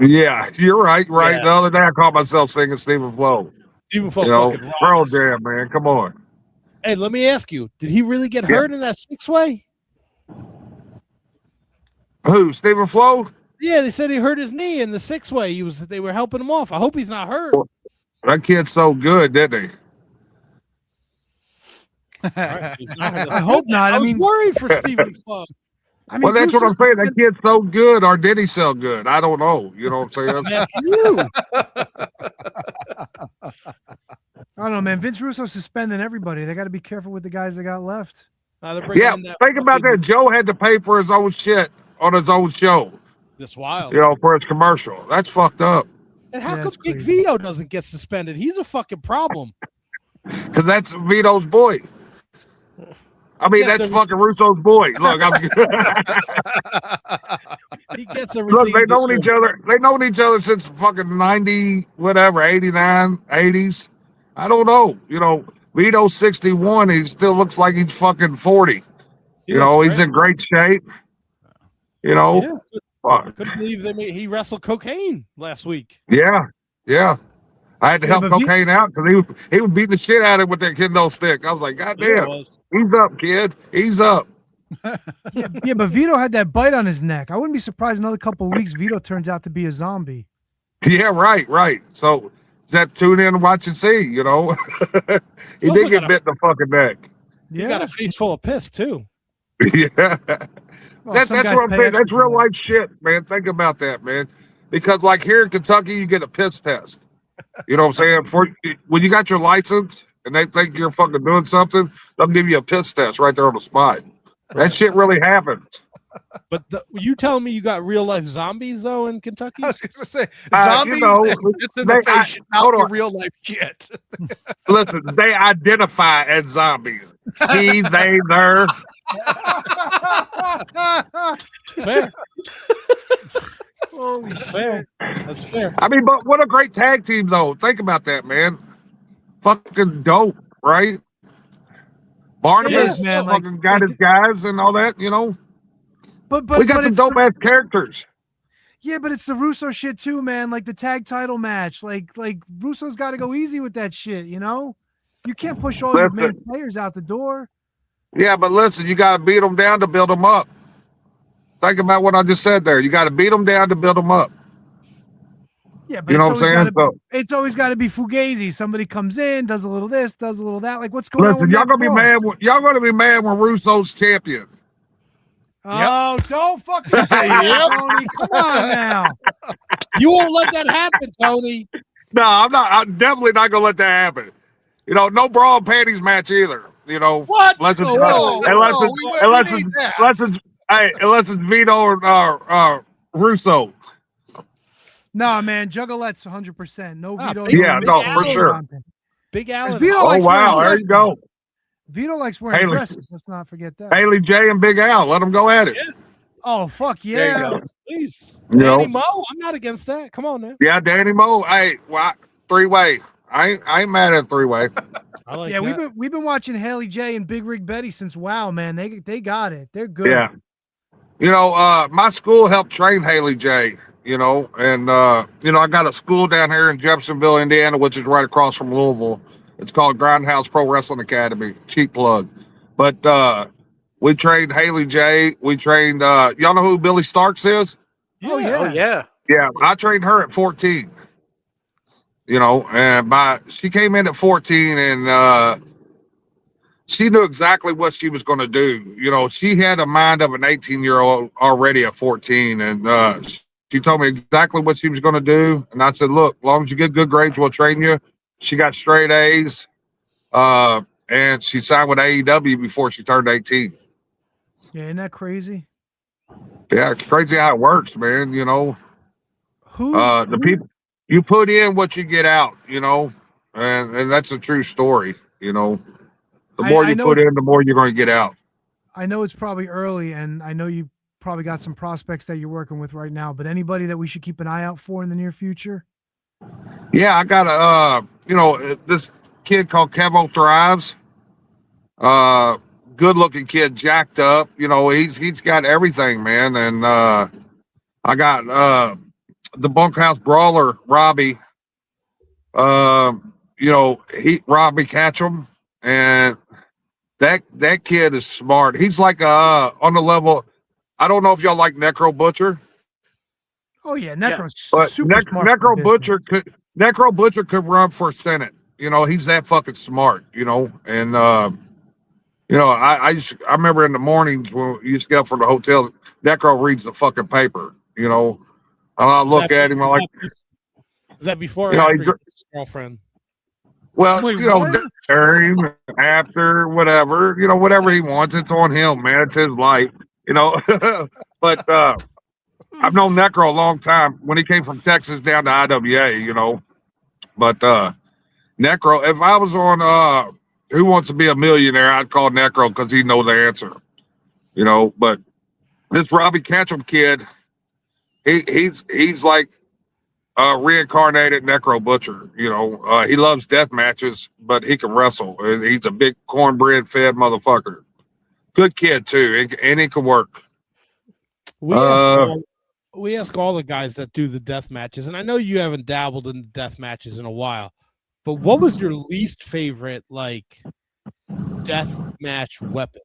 Yeah, you're right. Yeah. The other day I caught myself singing Stephen Flo. Stephen Flo fucking rocks. Pearl Jam, man. Come on. Hey, let me ask you, did he really get hurt in that 6-way? Who? Stephen Flo? Yeah, they said he hurt his knee in the 6-way. They were helping him off. I hope he's not hurt. That kid's so good, didn't he? I hope not. I mean, worried for Stephen Fug. I mean, Well, that's what I'm Russo's saying. That kid's so good, or did he sell good? I don't know. You know what I'm saying? That's you. I don't know, man. Vince Russo suspending everybody. They got to be careful with the guys they got left. Yeah, think about that. Joe had to pay for his own shit on his own show. That's wild. You know, for his commercial. That's fucked up. And how come Big Vito doesn't get suspended? He's a fucking problem. Because that's Vito's boy. I mean, that's fucking Russo's boy. Look, he gets everything. Look, they known each other. They known each other since fucking 90, whatever, 89, 80s. I don't know. You know, Vito's 61. He still looks like he's fucking 40. You know, he's in great shape. You know. I couldn't believe he wrestled cocaine last week. Yeah. I had to help cocaine out because he was beating the shit out of him with that kendo stick. I was like, God damn, he's up, kid. He's up. yeah, but Vito had that bite on his neck. I wouldn't be surprised another couple of weeks Vito turns out to be a zombie. Yeah, right. So that tune in and watch and see, you know. He did get bit in the fucking neck. Yeah. He got a face full of piss too. Yeah. That's what I'm saying. That's real life shit, man. Think about that, man. Because like here in Kentucky, you get a piss test. You know what I'm saying? When you got your license and they think you're fucking doing something, they'll give you a piss test right there on the spot. That shit really happens. But you telling me you got real life zombies though in Kentucky? I was going to say zombies. You know, it's in the face, not your real life shit. Listen, they identify as zombies. He, they, their. Fair. Holy fair. That's fair. I mean, but what a great tag team, though. Think about that, man. Fucking dope, right? Barnabas fucking got his guys and all that, you know. But we got some dope ass characters. Yeah, but it's the Russo shit too, man. Like the tag title match. Like Russo's got to go easy with that shit, you know. You can't push all these main players out the door. Yeah, but listen, you got to beat them down to build them up. Think about what I just said there. You got to beat them down to build them up. Yeah, but you know what I'm saying? It's always got to be fugazi. Somebody comes in, does a little this, does a little that. Like what's going on? Listen, y'all gonna be mad. Y'all gonna be mad when Russo's champion. Oh, don't fucking say it, Tony. Come on now. You won't let that happen, Tony. No, I'm not. I'm definitely not gonna let that happen. You know, no bra and panties match either. You know, what? Unless it's Vito or Russo. No, man, Juggale's 100%. No Vito. Yeah, no, for sure. Big Alan. Vito oh wow, there you go. Vito likes wearing dresses. Let's not forget that. Haley J and Big Al, let them go at it. Yeah. Oh fuck yeah! Please, Danny Mo. I'm not against that. Come on, man. Yeah, Danny Mo. Hey, three-way. I ain't mad at three-way. Like we've been watching Haley J and Big Rig Betty since WoW, man. They got it. They're good. Yeah. You know, my school helped train Haley J. You know, and you know, I got a school down here in Jeffersonville, Indiana, which is right across from Louisville. It's called Grindhouse Pro Wrestling Academy. Cheap plug. But we trained Haley J. We trained y'all know who Billy Starks is? Oh yeah. Yeah, I trained her at 14. You know, and she came in at 14 and she knew exactly what she was going to do. You know, she had a mind of an 18-year-old already at 14, and she told me exactly what she was going to do. And I said, look, as long as you get good grades, we'll train you. She got straight A's, and she signed with AEW before she turned 18. Yeah, isn't that crazy? Yeah, it's crazy how it works, man. You know, the people, you put in what you get out, you know, and that's a true story. You know, the more you put in, the more you're going to get out. I know it's probably early, and I know you probably got some prospects that you're working with right now, but anybody that we should keep an eye out for in the near future? Yeah, I got a, you know, this kid called Kevo Thrives. Good looking kid, jacked up. You know, he's got everything, man. And I got the bunkhouse brawler, Robbie. You know, Robbie Catchum, and that kid is smart. He's like on the level. I don't know if y'all like Necro Butcher. Oh yeah, Necro's but super smart. Necro Butcher Necro Butcher could run for Senate. You know, he's that fucking smart. You know, and you know, I remember in the mornings when you used to get up from the hotel, Necro reads the fucking paper. You know, and I look at him. I'm like, is that before you or know, after his girlfriend? well, Wait, you know, what? during, after, whatever, you know, whatever he wants, it's on him, man. It's his life, you know. But I've known Necro a long time when he came from Texas down to IWA, you know. But Necro, if I was on Who Wants to Be a Millionaire, I'd call Necro because he know the answer, you know. But this Robbie Ketchum kid, he's like reincarnated Necro Butcher. You know, he loves death matches, but he can wrestle. And he's a big cornbread fed motherfucker. Good kid too, and he can work. We ask all the guys that do the death matches, and I know you haven't dabbled in death matches in a while, but what was your least favorite like death match weapon,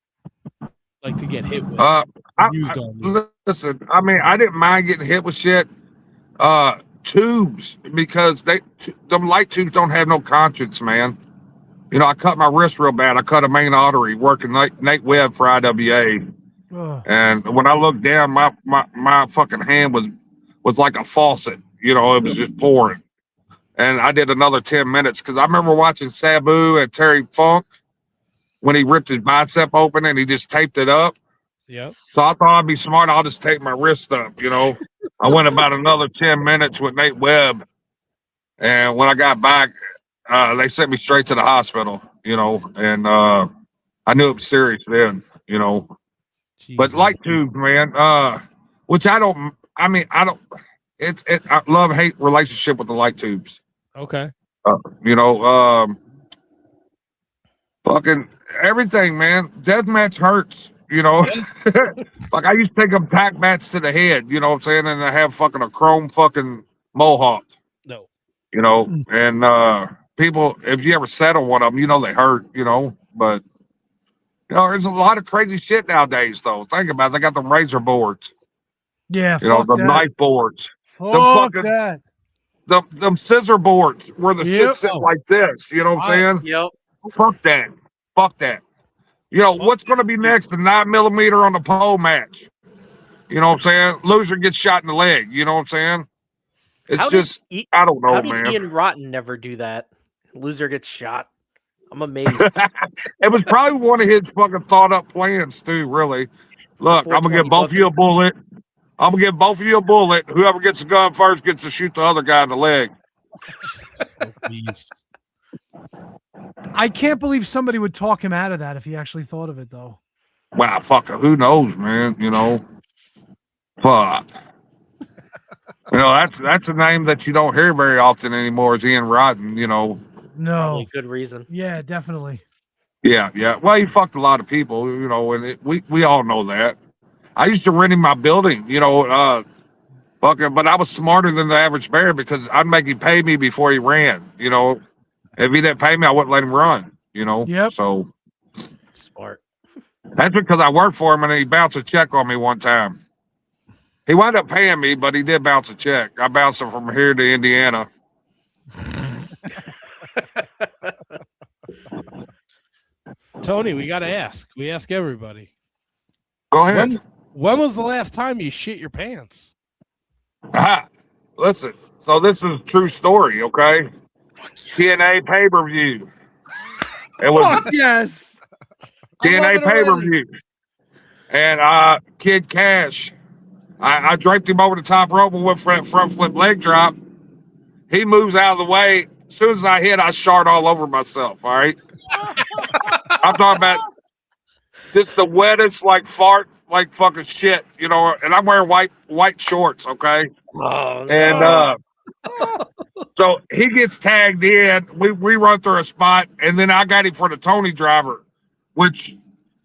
like to get hit with? Listen, I mean, I didn't mind getting hit with shit. Tubes, because them light tubes don't have no conscience, man. You know, I cut my wrist real bad. I cut a main artery working Nate Webb for IWA. And when I looked down, my fucking hand was like a faucet. You know, it was just pouring. And I did another 10 minutes because I remember watching Sabu and Terry Funk when he ripped his bicep open and he just taped it up. Yeah. So I thought I'd be smart. I'll just tape my wrist up, you know. I went about another 10 minutes with Nate Webb. And when I got back, they sent me straight to the hospital, you know. And I knew it was serious then, you know. Jesus. But light tubes, man, which I don't, it's I love-hate relationship with the light tubes. Okay. You know, fucking everything, man. Deathmatch hurts. You know, like I used to take them pack bats to the head, you know what I'm saying? And I have fucking a chrome fucking mohawk. No. You know, and people, if you ever sat on one of them, you know they hurt, you know, but, you know, there's a lot of crazy shit nowadays, though. Think about it. They got them razor boards. Yeah, you know, the knife boards. Fuck that. Them scissor boards where the shit sit like this, you know what I'm saying? Yep. Fuck that. Fuck that. You know, what's going to be next? The 9mm on the pole match. You know what I'm saying? Loser gets shot in the leg. You know what I'm saying? It's I don't know, man. Ian Rotten never do that? Loser gets shot. I'm amazed. It was probably one of his fucking thought up plans, too, really. Look, I'm going to give both of you a bullet. I'm going to give both of you a bullet. Whoever gets the gun first gets to shoot the other guy in the leg. I can't believe somebody would talk him out of that if he actually thought of it, though. Wow, fuck it. Who knows, man? You know, fuck. You know, that's a name that you don't hear very often anymore. Is Ian Rotten? You know, no, probably good reason. Yeah, definitely. Yeah. Well, he fucked a lot of people. You know, and we all know that. I used to rent him my building. You know, fucking, but I was smarter than the average bear because I'd make him pay me before he ran. You know. If he didn't pay me, I wouldn't let him run, you know? Yep. So smart. That's because I worked for him and he bounced a check on me one time. He wound up paying me, but he did bounce a check. I bounced him from here to Indiana. Tony, we got to ask. We ask everybody. Go ahead. When was the last time you shit your pants? Listen, so this is a true story, okay? TNA pay-per-view. It was yes. TNA pay-per-view. And Kid Cash, I draped him over the top rope and went front flip leg drop. He moves out of the way. As soon as I hit, I shart all over myself, all right? I'm talking about this the wettest, like fart, like fucking shit, you know, and I'm wearing white shorts, okay? Oh, and no. So he gets tagged in. We run through a spot, and then I got him for the Tony driver, which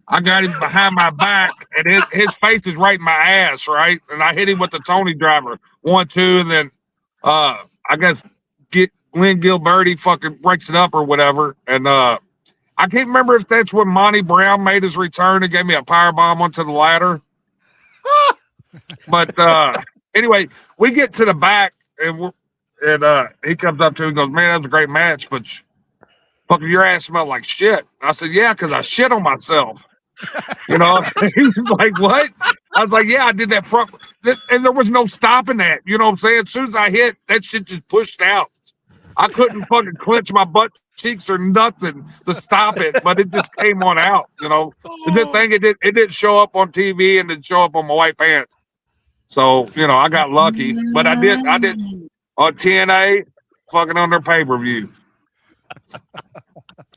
I got him behind my back, and his face is right in my ass, right? And I hit him with the Tony driver, 1, 2, and then I guess Glenn Gilberti fucking breaks it up or whatever. And I can't remember if that's when Monty Brown made his return and gave me a powerbomb onto the ladder. But anyway, we get to the back, and And he comes up to me and goes, man, that was a great match, but fucking your ass smelled like shit. I said, yeah, because I shit on myself. You know, he was like, what? I was like, yeah, I did that front. And there was no stopping that. You know what I'm saying? As soon as I hit, that shit just pushed out. I couldn't fucking clench my butt cheeks or nothing to stop it, but it just came on out, you know. The good thing it didn't show up on TV and didn't show up on my white pants. So, you know, I got lucky. But I did on TNA, fucking on their pay-per-view.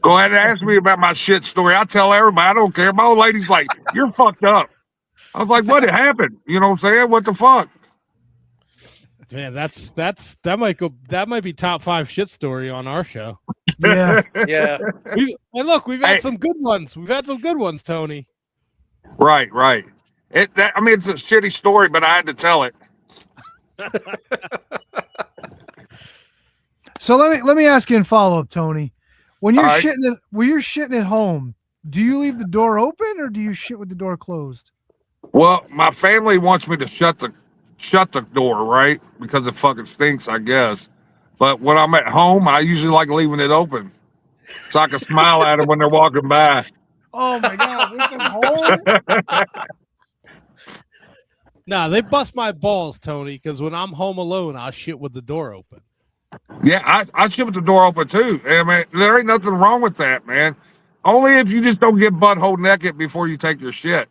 Go ahead and ask me about my shit story. I tell everybody, I don't care. My old lady's like, you're fucked up. I was like, what happened? You know what I'm saying? What the fuck? Man, that might be top 5 shit story on our show. Yeah. Yeah. We've had some good ones. We've had some good ones, Tony. Right. It's a shitty story, but I had to tell it. So let me ask you in follow up, Tony. When you're shitting at home, do you leave the door open or do you shit with the door closed? Well, my family wants me to shut the door, right? Because it fucking stinks, I guess. But when I'm at home, I usually like leaving it open so I can smile at them when they're walking by. Oh my God, with them home? Nah, they bust my balls, Tony, because when I'm home alone, I'll shit with the door open. Yeah, I shit with the door open too. I mean, there ain't nothing wrong with that, man. Only if you just don't get butthole naked before you take your shit.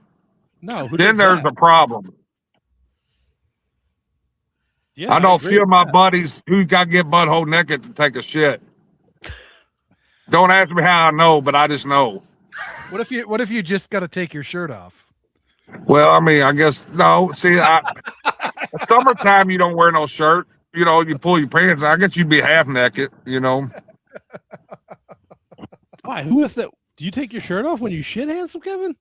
No, then there's a problem. Yeah, I know a few of my buddies who got to get butthole naked to take a shit. Don't ask me how I know, but I just know. What if you just got to take your shirt off? Well, I mean, I guess no. See, summertime you don't wear no shirt. You know, you pull your pants. I guess you'd be half naked. You know. Why? Who is that? Do you take your shirt off when you shit, handsome Kevin?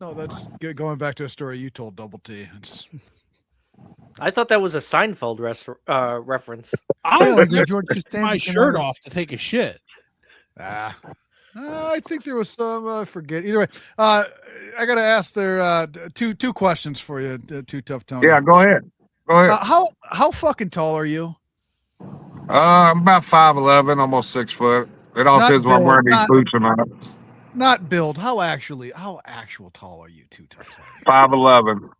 No, that's going back to a story you told Double T. I thought that was a Seinfeld reference. I like George my shirt off to take a shit. I think there was some. I forget. Either way, I got to ask there two questions for you. Too Tough Tony. Yeah, go ahead. How fucking tall are you? I'm about 5'11", almost 6 foot. It all depends when I'm wearing these boots or not. Not build. How actual tall are you, Too Tough Tony? 5'11".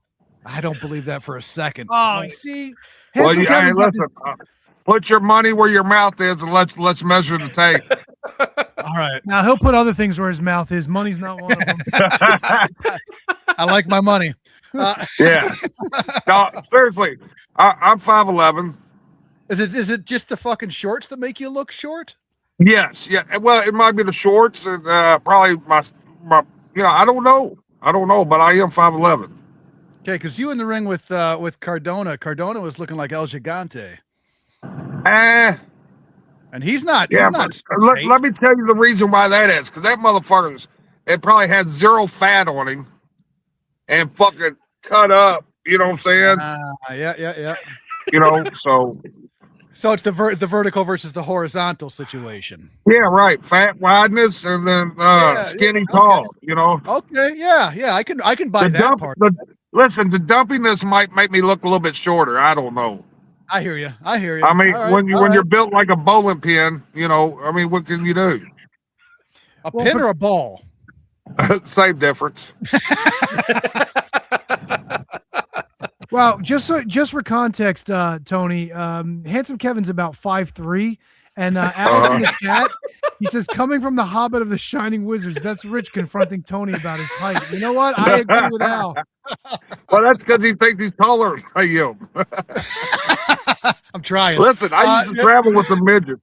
I don't believe that for a second. Oh, see. Well, listen. Put your money where your mouth is, and let's measure the tape. All right. Now he'll put other things where his mouth is. Money's not one of them. I like my money. Yeah. No, seriously, I'm 5'11". Is it just the fucking shorts that make you look short? Yes. Yeah. Well, it might be the shorts and probably my. I don't know, but I am 5'11". Okay, because you in the ring with Cardona. Cardona was looking like El Gigante. And he's not. Yeah, he's but let me tell you the reason why that is. Because that motherfucker, it probably had 0 fat on him and fucking cut up. You know what I'm saying? Yeah. You know, so it's the vertical versus the horizontal situation. Yeah, right. Fat wideness and then skinny tall. Okay. You know. Okay. Yeah. I can buy that part. Listen, the dumpiness might make me look a little bit shorter. I don't know. I hear you. I mean, when you're built like a bowling pin, you know, I mean, what can you do? A pin or a ball? Same difference. Well, just for context, Tony, Handsome Kevin's about 5'3", and Alex in the chat, he says, coming from the Hobbit of the Shining Wizards, that's Rich confronting Tony about his height. You know what? I agree with Al. Well, that's because he thinks he's taller than you. I'm trying. Listen, I used to travel with the midget.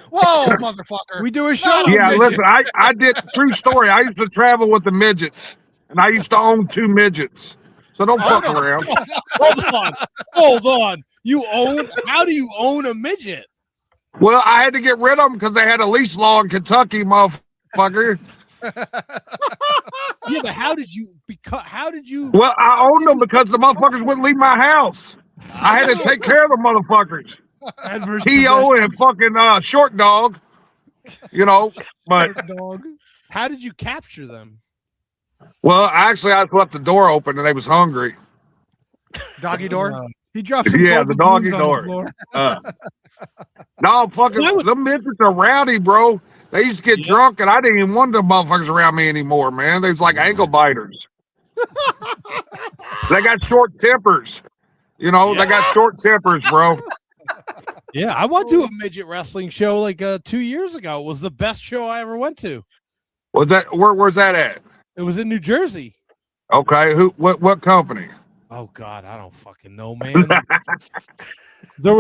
Whoa, motherfucker. We do a show. Yeah, listen, I did, true story. I used to travel with the midgets, and I used to own 2 midgets. So don't fuck around. Hold on. How do you own a midget? Well, I had to get rid of them because they had a leash law in Kentucky, motherfucker. Yeah, but how did you? Well, I owned them because the motherfuckers wouldn't leave my house. I had to take care of the motherfuckers. T.O. and fucking Short Dog, you know. But how did you capture them? Well, actually, I left the door open and they was hungry. Doggy door. He dropped some the doggy door. No, fucking them midgets are rowdy, bro. They used to get drunk, and I didn't even want them motherfuckers around me anymore, man. They was like ankle biters. They got short tempers. They got short tempers, bro. Yeah, I went to a midget wrestling show like 2 years ago. It was the best show I ever went to. Was that where's that at? It was in New Jersey. Okay, what company? Oh God, I don't fucking know, man. It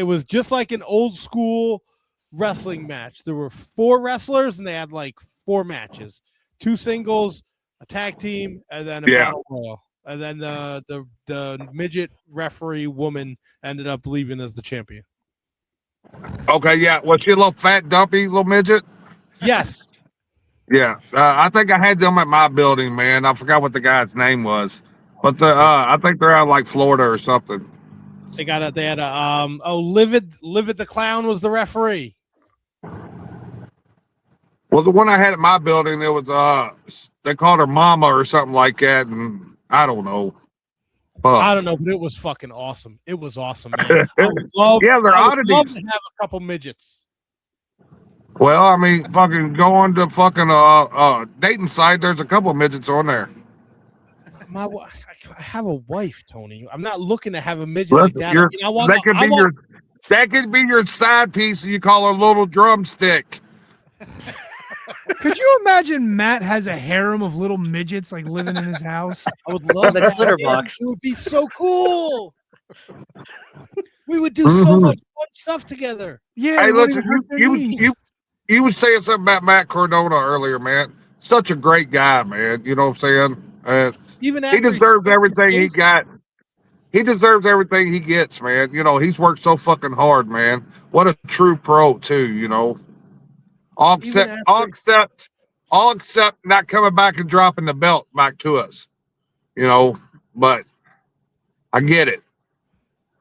was just like an old school wrestling match. There were 4 wrestlers and they had like 4 matches, 2 singles, a tag team, and then a battle royal. And then the midget referee woman ended up leaving as the champion. Okay, yeah. Was she a little fat, dumpy little midget? Yes. Yeah. I think I had them at my building, man. I forgot what the guy's name was. But I think they're out like Florida or something. They had a Livid the Clown was the referee. Well, the one I had at my building, it was they called her Mama or something like that, and I don't know. I don't know, but it was fucking awesome. It was awesome, man. I would love to have a couple midgets. Well, I mean, fucking go on to fucking dating site. There's a couple midgets on there. I have a wife, Tony. I'm not looking to have a midget like that. That could be your side piece. You call her little drumstick. Could you imagine Matt has a harem of little midgets like living in his house? I would love that glitter box. It would be so cool. We would do so much fun stuff together. Yeah. Hey, listen, you was saying something about Matt Cardona earlier, man. Such a great guy, man. You know what I'm saying? Even he deserves everything he got. He deserves everything he gets, man. He's worked so fucking hard, man. What a true pro, too. All except not coming back and dropping the belt back to us. But I get it.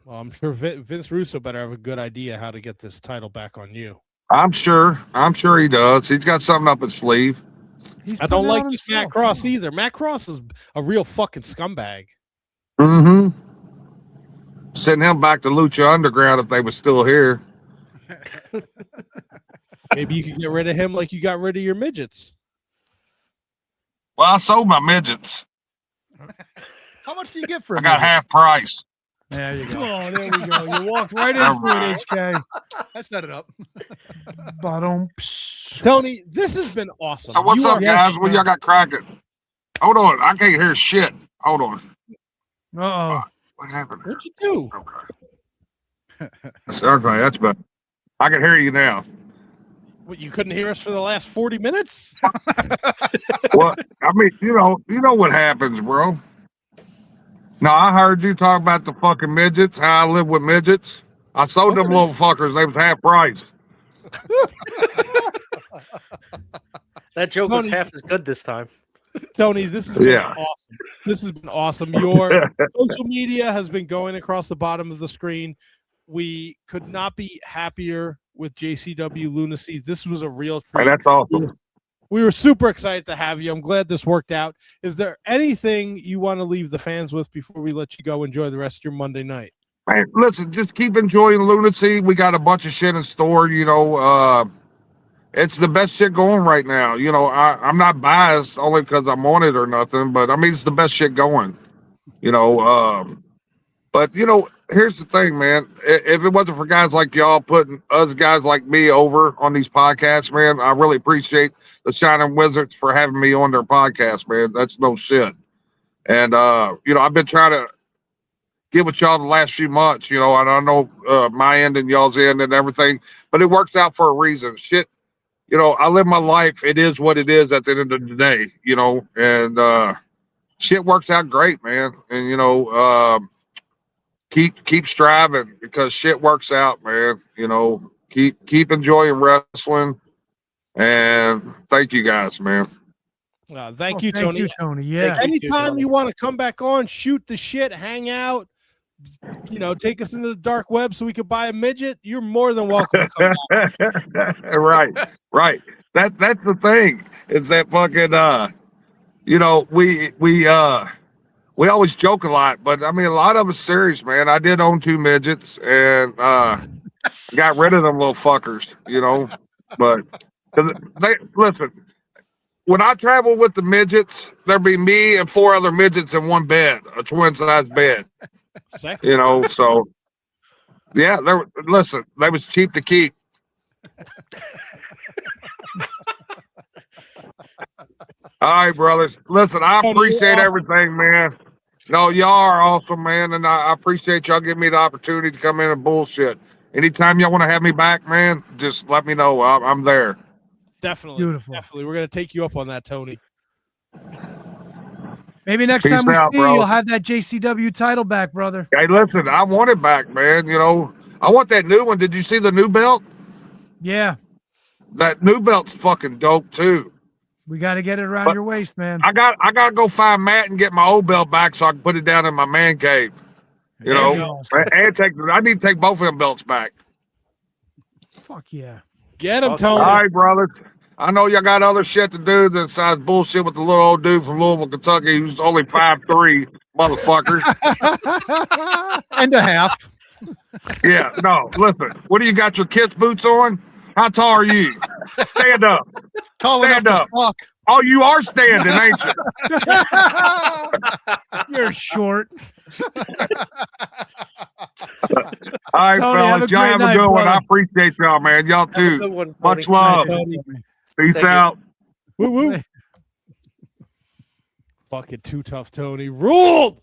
Well, I'm sure Vince Russo better have a good idea how to get this title back on you. I'm sure he does. He's got something up his sleeve. I don't like this Matt Cross either. Matt Cross is a real fucking scumbag. Mm-hmm. Send him back to Lucha Underground if they were still here. Maybe you could get rid of him like you got rid of your midgets. Well, I sold my midgets. How much do you get for I got half price. There you go. Oh, there we go. You walked right into it, HK. I set it up. Bottom. Tony, this has been awesome. So what's up, guys? What y'all got cracking? Hold on. I can't hear shit. Hold on. Uh-oh. What happened? What'd you do? Okay. That's better. I can hear you now. What, you couldn't hear us for the last 40 minutes? Well, I mean, you know what happens, bro. No, I heard you talk about the fucking midgets, how I live with midgets. I sold them little fuckers. They was half price. That joke was half as good this time. Tony, this has been awesome. This has been awesome. Your social media has been going across the bottom of the screen. We could not be happier with JCW Lunacy. This was a real treat. Hey, that's awesome. We were super excited to have you. I'm glad this worked out. Is there anything you want to leave the fans with before we let you go enjoy the rest of your Monday night? Hey, listen, just keep enjoying Lunacy. We got a bunch of shit in store. It's the best shit going right now. I'm not biased only because I'm on it or nothing, but I mean, it's the best shit going. But here's the thing, man. If it wasn't for guys like y'all putting us guys like me over on these podcasts, man, I really appreciate the Shining Wizards for having me on their podcast, man. That's no shit. And I've been trying to get with y'all the last few months, and I know my end and y'all's end and everything, but it works out for a reason. Shit, I live my life. It is what it is at the end of the day, and shit works out great, man. And keep striving because shit works out, man. Keep enjoying wrestling, and thank you guys, man. Thank you, Tony. Yeah. Anytime you want to come back on, shoot the shit, hang out, take us into the dark web so we could buy a midget, you're more than welcome to come back. Right. That's the thing is that fucking we always joke a lot, but I mean, a lot of it's serious, man. I did own 2 midgets and got rid of them little fuckers, you know. But they listen. When I travel with the midgets, there'd be me and 4 other midgets in one bed, a twin size bed. Sexy. You know, so yeah, listen, they was cheap to keep. All right, brothers. Listen, I appreciate everything, man. No, y'all are awesome, man, and I appreciate y'all giving me the opportunity to come in and bullshit. Anytime y'all want to have me back, man, just let me know. I'm there. Definitely. Beautiful. Definitely. We're going to take you up on that, Tony. Maybe next Peace time we out, see bro. you, you'll have that JCW title back, brother. Hey, listen, I want it back, man. You know, I want that new one. Did you see the new belt? Yeah. That new belt's fucking dope too. We got to get it around your waist, man. I got to go find Matt and get my old belt back so I can put it down in my man cave. You know, and I need to take both of them belts back. Fuck yeah. Get him, Tony. All right, brothers. I know y'all got other shit to do than besides bullshit with the little old dude from Louisville, Kentucky, who's only 5'3", motherfucker. And a half. Yeah, no, listen. What do you got your kids' boots on? How tall are you? Stand up. Tall Stand enough up. to fuck. Oh, you are standing, ain't you? You're short. All right, Tony, have a fellas. Y'all great have night, a good one. brother. I appreciate y'all, man. Y'all Have a good too. one, Much Tony. love. Tony. Peace Thank you. out. Woo woo. Fucking too tough, Tony. Ruled.